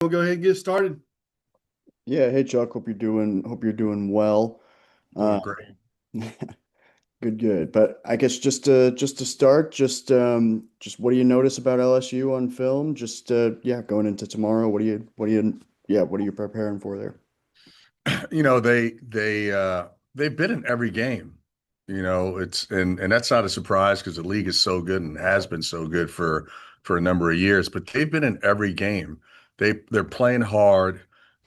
We'll go ahead and get started. Yeah, hey Chuck, hope you're doing well. Doing Uh, great. good. But I guess just to start, just what do you notice about LSU on film? Yeah, going into tomorrow, what are you preparing for there? They've been in every game. It's and that's not a surprise because the league is so good and has been so good for a number of years. But they've been in every game. They're playing hard.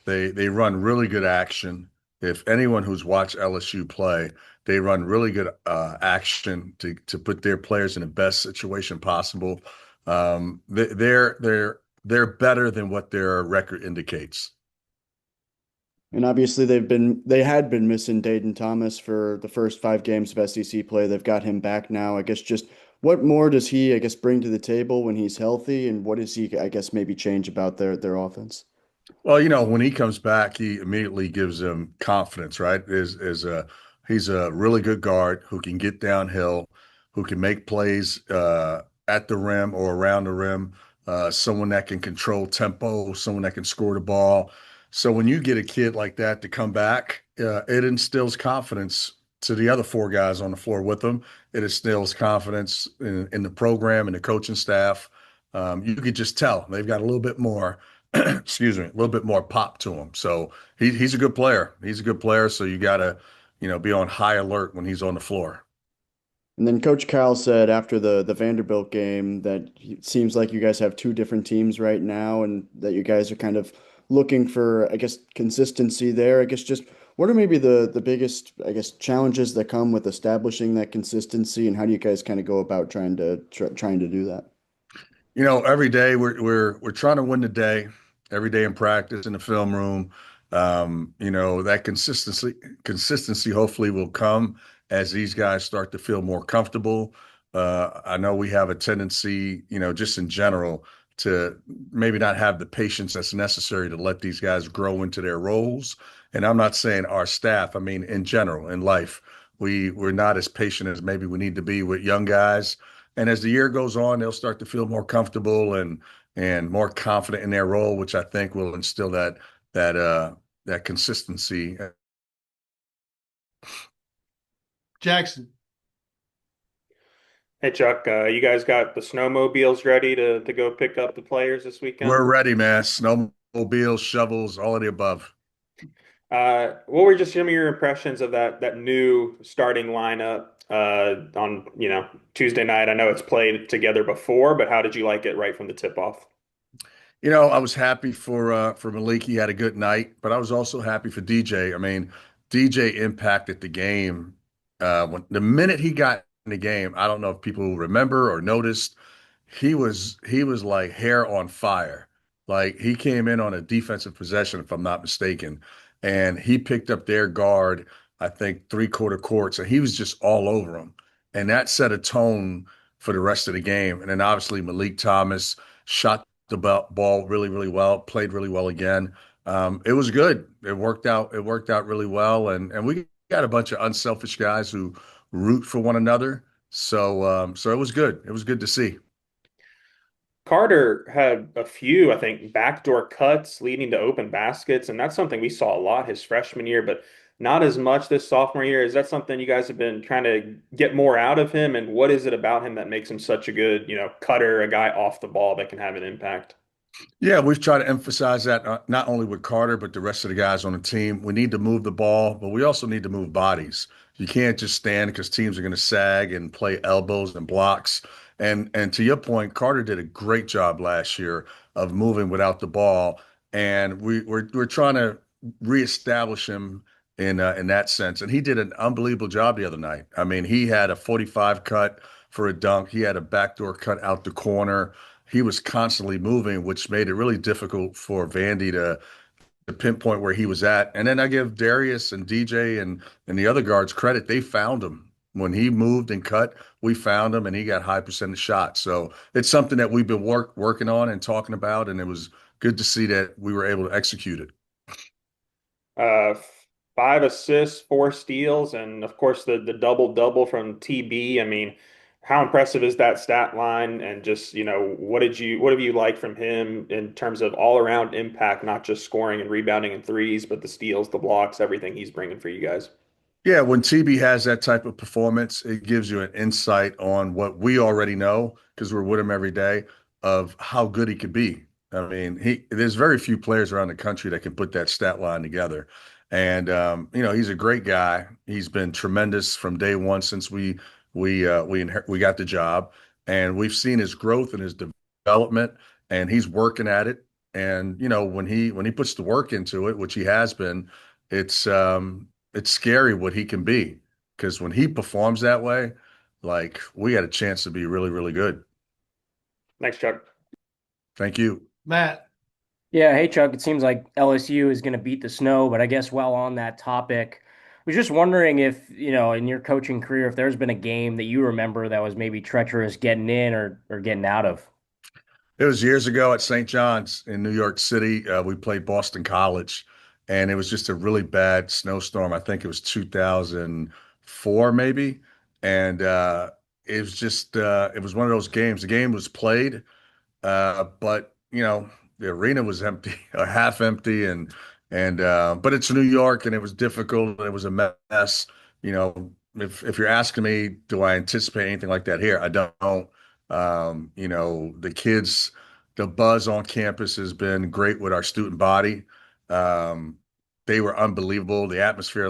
They run really good action. If anyone who's watched LSU play, they run really good action to put their players in the best situation possible. They're better than what their record indicates. And obviously they had been missing Dayton Thomas for the first 5 games of SEC play. They've got him back now. I guess just what more does he, I guess, bring to the table when he's healthy, and what does he, I guess, maybe change about their offense? Well, when he comes back, he immediately gives them confidence, right? He's a really good guard who can get downhill, who can make plays at the rim or around the rim, someone that can control tempo, someone that can score the ball. So when you get a kid like that to come back, it instills confidence to the other four guys on the floor with them. It instills confidence in the program and the coaching staff. You could just tell they've got a little bit more excuse me, a little bit more pop to him. So he's a good player. He's a good player. So you got to, be on high alert when he's on the floor. And then Coach Cal said after the Vanderbilt game that it seems like you guys have two different teams right now, and that you guys are kind of looking for, I guess, consistency there. I guess just what are maybe the biggest, I guess, challenges that come with establishing that consistency, and how do you guys kind of go about trying to do that? Every day we're trying to win the day. Every day in practice in the film room, that consistency hopefully will come as these guys start to feel more comfortable. I know we have a tendency, just in general, to maybe not have the patience that's necessary to let these guys grow into their roles. And I'm not saying our staff, I mean in general in life, we're not as patient as maybe we need to be with young guys. And as the year goes on, they'll start to feel more comfortable and more confident in their role, which I think will instill that consistency. Jackson. Hey Chuck, you guys got the snowmobiles ready to go pick up the players this weekend? We're ready, man. Snowmobiles, shovels, all of the above. What were just some of your impressions of that new starting lineup on Tuesday night? I know it's played together before, but how did you like it right from the tip off? I was happy for Malik. He had a good night, but I was also happy for DJ. I mean, DJ impacted the game. When the minute he got in the game, I don't know if people remember or noticed, he was like hair on fire. Like he came in on a defensive possession, if I'm not mistaken, and he picked up their guard, I think three-quarter courts, and he was just all over him. And that set a tone for the rest of the game. And then obviously Malik Thomas shot the ball really, really well, played really well again. It was good. It worked out. It worked out really well, and we got a bunch of unselfish guys who root for one another. So it was good. It was good to see. Carter had a few, I think, backdoor cuts leading to open baskets, and that's something we saw a lot his freshman year, but not as much this sophomore year. Is that something you guys have been trying to get more out of him? And what is it about him that makes him such a good, cutter, a guy off the ball that can have an impact? Yeah, we've tried to emphasize that not only with Carter, but the rest of the guys on the team. We need to move the ball, but we also need to move bodies. You can't just stand because teams are going to sag and play elbows and blocks. And to your point, Carter did a great job last year of moving without the ball, and we're trying to reestablish him in that sense. And he did an unbelievable job the other night. I mean, he had a 45 cut for a dunk. He had a backdoor cut out the corner. He was constantly moving, which made it really difficult for Vandy to pinpoint where he was at. And then I give Darius and DJ and the other guards credit. They found him. When he moved and cut, we found him and he got high percentage shots. So it's something that we've been working on and talking about, and it was good to see that we were able to execute it. Uh, 5 assists, 4 steals, and of course the double double from TB. I mean, how impressive is that stat line? And just, what have you liked from him in terms of all around impact, not just scoring and rebounding and threes, but the steals, the blocks, everything he's bringing for you guys? Yeah, when TB has that type of performance, it gives you an insight on what we already know because we're with him every day of how good he could be. I mean, there's very few players around the country that can put that stat line together. And he's a great guy. He's been tremendous from day one since we got the job, and we've seen his growth and his development, and he's working at it. And when he puts the work into it, which he has been, it's it's scary what he can be because when he performs that way, like we had a chance to be really, really good. Thanks, Chuck. Thank you. Matt. Yeah, hey Chuck, it seems like LSU is going to beat the snow, but I guess while on that topic, I was just wondering if, in your coaching career, if there's been a game that you remember that was maybe treacherous getting in or getting out of. It was years ago at St. John's in New York City. We played Boston College, and it was just a really bad snowstorm. I think it was 2004, maybe. And it was one of those games. The game was played. But the arena was empty, or half empty, and but it's New York, and it was difficult, and it was a mess. If you're asking me, do I anticipate anything like that here? I don't. The kids, the buzz on campus has been great with our student body. Um, they were unbelievable. The atmosphere our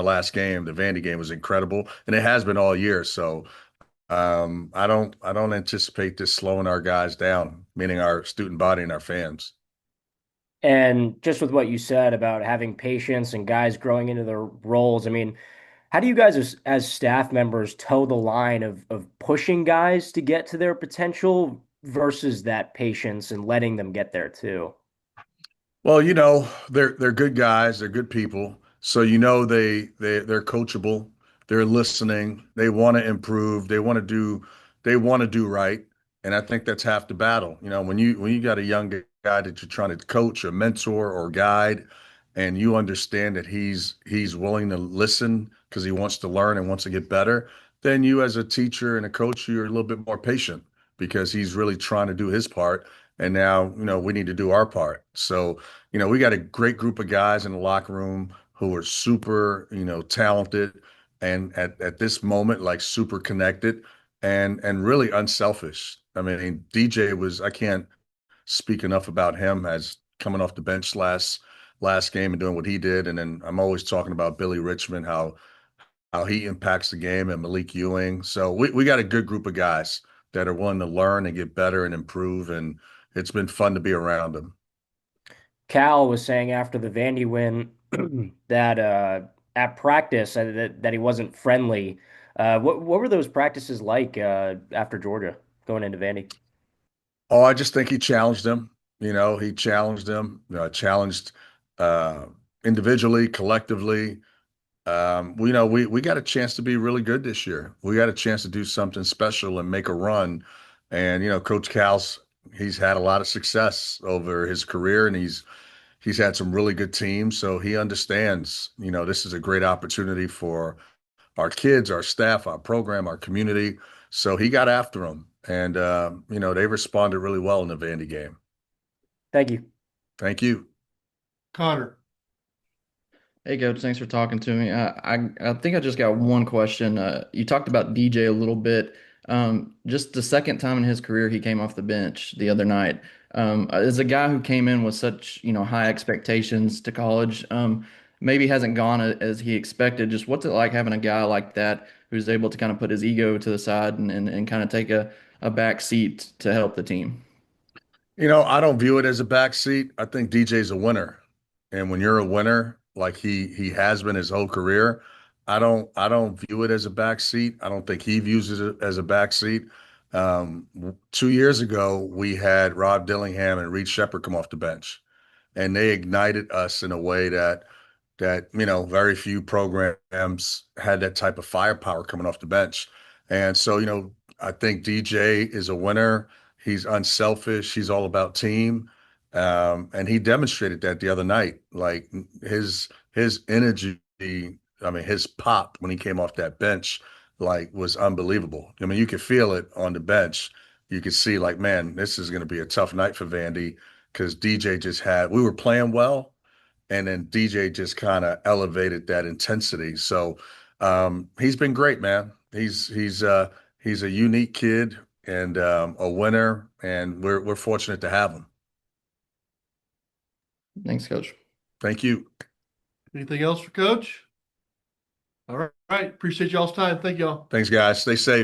last game, the Vandy game, was incredible, and it has been all year. So I don't anticipate this slowing our guys down, meaning our student body and our fans. And just with what you said about having patience and guys growing into their roles, I mean, how do you guys as staff members toe the line of pushing guys to get to their potential versus that patience and letting them get there too? Well, they're good guys, they're good people. So they're coachable, they're listening, they want to improve, they want to do right. And I think that's half the battle. When you got a young guy that you're trying to coach or mentor or guide, and you understand that he's willing to listen because he wants to learn and wants to get better, then you as a teacher and a coach, you're a little bit more patient because he's really trying to do his part. And now, we need to do our part. So, we got a great group of guys in the locker room who are super, talented and at this moment, like super connected and really unselfish. I mean, I can't speak enough about him as coming off the bench last game and doing what he did. And then I'm always talking about Billy Richmond, how he impacts the game, and Malik Ewing. So we got a good group of guys that are willing to learn and get better and improve. And it's been fun to be around them. Cal was saying after the Vandy win that at practice that he wasn't friendly. What were those practices like after Georgia going into Vandy? Oh, I just think he challenged them. He challenged them, challenged uh, individually, collectively. We got a chance to be really good this year. We got a chance to do something special and make a run. And Coach he's had a lot of success over his career, and he's had some really good teams. So he understands, this is a great opportunity for our kids, our staff, our program, our community. So he got after them, and they responded really well in the Vandy game. Thank you. Thank you. Connor. Hey, Coach, thanks for talking to me. I think I just got one question. You talked about DJ a little bit. Just the second time in his career he came off the bench the other night. As a guy who came in with such, high expectations to college, maybe hasn't gone as he expected. Just what's it like having a guy like that who's able to kind of put his ego to the side and kind of take a back seat to help the team? I don't view it as a backseat. I think DJ's a winner. And when you're a winner, like he has been his whole career, I don't view it as a backseat. I don't think he views it as a backseat. 2 years ago, we had Rob Dillingham and Reed Shepherd come off the bench, and they ignited us in a way that very few programs had that type of firepower coming off the bench. And so, I think DJ is a winner. He's unselfish. He's all about team. And he demonstrated that the other night. Like his energy, I mean, his pop when he came off that bench like was unbelievable. I mean, you could feel it on the bench. You could see like, man, this is going to be a tough night for Vandy because DJ just had, we were playing well, and then DJ just kind of elevated that intensity. So he's been great, man. He's a unique kid and a winner, and we're fortunate to have him. Thanks, Coach. Thank you. Anything else for Coach? All right. Appreciate y'all's time. Thank y'all. Thanks, guys. Stay safe.